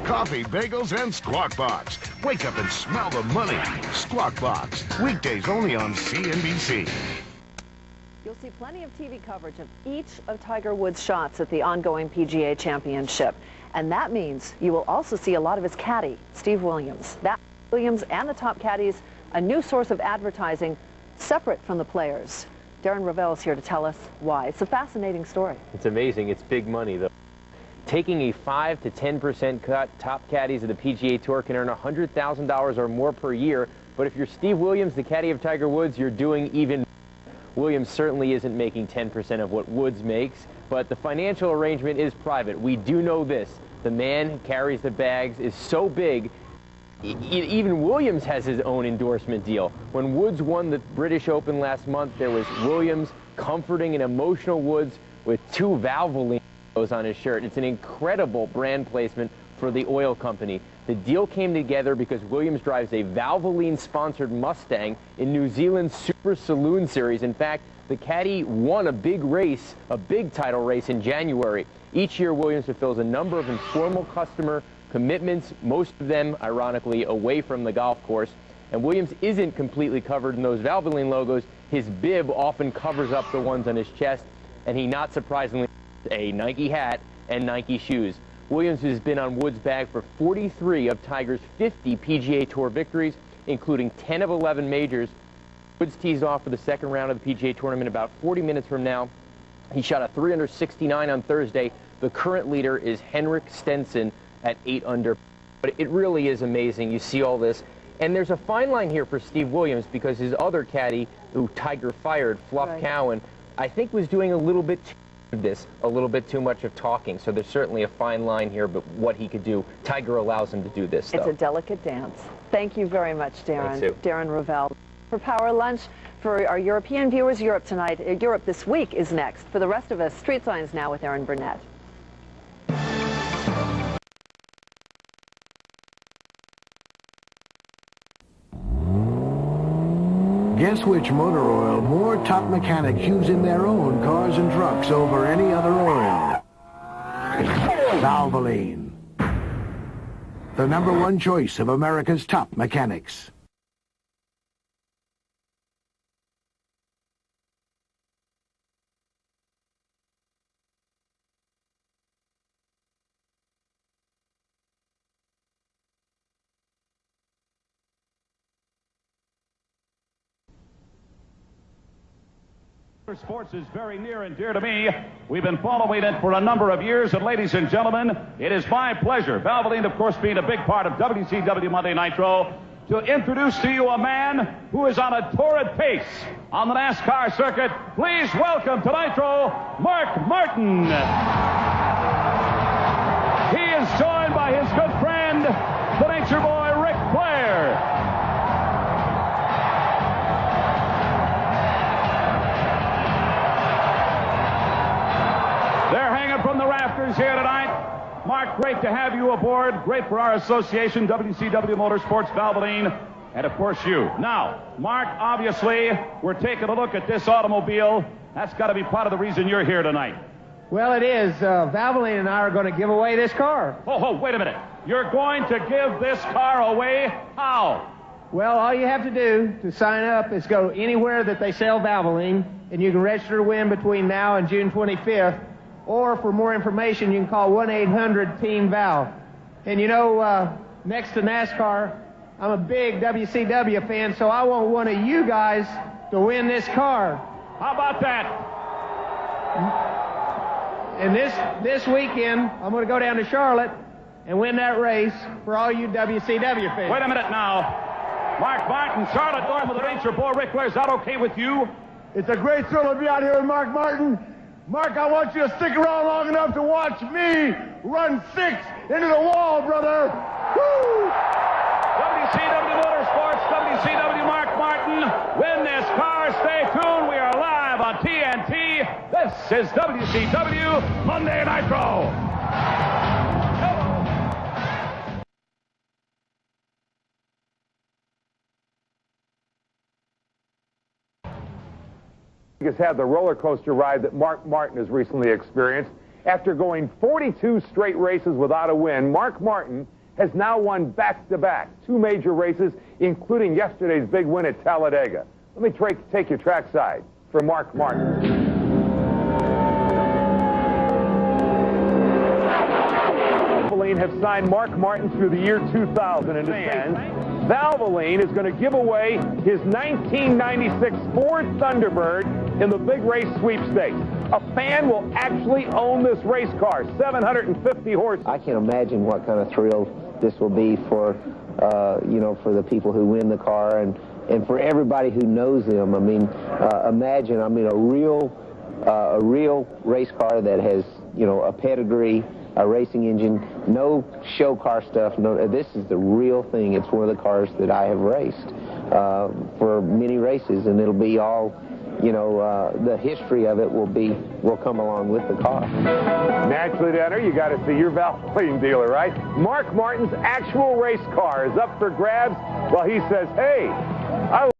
coffee, bagels, and Squawk Box. Wake up and smell the money. Squawk Box. Weekdays only on CNBC. You'll see plenty of TV coverage of each of Tiger Woods' shots at the ongoing PGA Championship. And that means you will also see a lot of his caddy, Steve Williams. That Williams and the top caddies, a new source of advertising separate from the players. Darren Ravel is here to tell us why. It's a fascinating story. It's amazing. It's big money, though. Taking a 5 to 10% cut, top caddies of the PGA Tour can earn $100,000 or more per year. But if you're Steve Williams, the caddy of Tiger Woods, you're doing even more. Williams certainly isn't making 10% of what Woods makes, but the financial arrangement is private. We do know this. The man who carries the bags is so big, even Williams has his own endorsement deal. When Woods won the British Open last month, there was Williams comforting an emotional Woods with 2 Valvoline logos on his shirt. It's an incredible brand placement for the oil company. The deal came together because Williams drives a Valvoline-sponsored Mustang in New Zealand's Super Saloon Series. In fact, the caddy won a big race, a big title race in January. Each year, Williams fulfills a number of informal customer commitments, most of them, ironically, away from the golf course. And Williams isn't completely covered in those Valvoline logos. His bib often covers up the ones on his chest, and he, not surprisingly, has a Nike hat and Nike shoes. Williams has been on Woods' bag for 43 of Tiger's 50 PGA Tour victories, including 10 of 11 majors. Woods tees off for the second round of the PGA Tournament about 40 minutes from now. He shot a 369 on Thursday. The current leader is Henrik Stenson at 8 under. But it really is amazing. You see all this. And there's a fine line here for Steve Williams because his other caddy, who Tiger fired, Fluff Cowan, I think was doing a little bit a little bit too much of talking. So there's certainly a fine line here, but what he could do, Tiger allows him to do this, though. It's a delicate dance. Thank you very much, Darren. Thanks, Sue. Darren Ravel. For Power Lunch, for our European viewers, Europe tonight, Europe this week is next. For the rest of us, Street Signs now with Aaron Burnett. Guess which motor oil more top mechanics use in their own cars and trucks over any other oil? Valvoline. The #1 choice of America's top mechanics. Sports is very near and dear to me. We've been following it for a number of years, and ladies and gentlemen, it is my pleasure, Valvoline, of course, being a big part of WCW Monday Nitro, to introduce to you a man who is on a torrid pace on the NASCAR circuit. Please welcome to Nitro, Mark Martin. He is joined by his good friend, the Nature Boy, Ric Flair. They're hanging from the rafters here tonight. Mark, great to have you aboard. Great for our association, WCW Motorsports, Valvoline, and of course you. Now, Mark, obviously, we're taking a look at this automobile. That's got to be part of the reason you're here tonight. Well, it is. Valvoline and I are going to give away this car. Oh, wait a minute. You're going to give this car away? How? Well, all you have to do to sign up is go anywhere that they sell Valvoline, and you can register to win between now and June 25th. Or for more information, you can call 1-800-TEAM-VAL. And you know, next to NASCAR, I'm a big WCW fan, so I want one of you guys to win this car. How about that? And this weekend, I'm going to go down to Charlotte and win that race for all you WCW fans. Wait a minute now. Mark Martin, Charlotte going with the Nature Boy. Ric Flair, is that okay with you? It's a great thrill to be out here with Mark Martin. Mark, I want you to stick around long enough to watch me run 6 into the wall, brother. Woo! WCW Motorsports, WCW Mark Martin. Win this car. Stay tuned. We are live on TNT. This is WCW Monday Nitro. Has had the roller coaster ride that Mark Martin has recently experienced. After going 42 straight races without a win, Mark Martin has now won back-to-back 2 major races, including yesterday's big win at Talladega. Let me take you trackside for Mark Martin. Valvoline have signed Mark Martin through the year 2000, and Valvoline is going to give away his 1996 Ford Thunderbird in the big race sweepstakes. A fan will actually own this race car, 750 horses. I can imagine what kind of thrill this will be for, you know, for the people who win the car and for everybody who knows them. I mean, imagine, I mean, a real race car that has, you know, a pedigree, a racing engine, no show car stuff. No, this is the real thing. It's one of the cars that I have raced for many races, and it'll be all, you know, the history of it will come along with the car. Naturally, Denner, you got to see your Valvoline dealer, right? Mark Martin's actual race car is up for grabs while he says, hey, I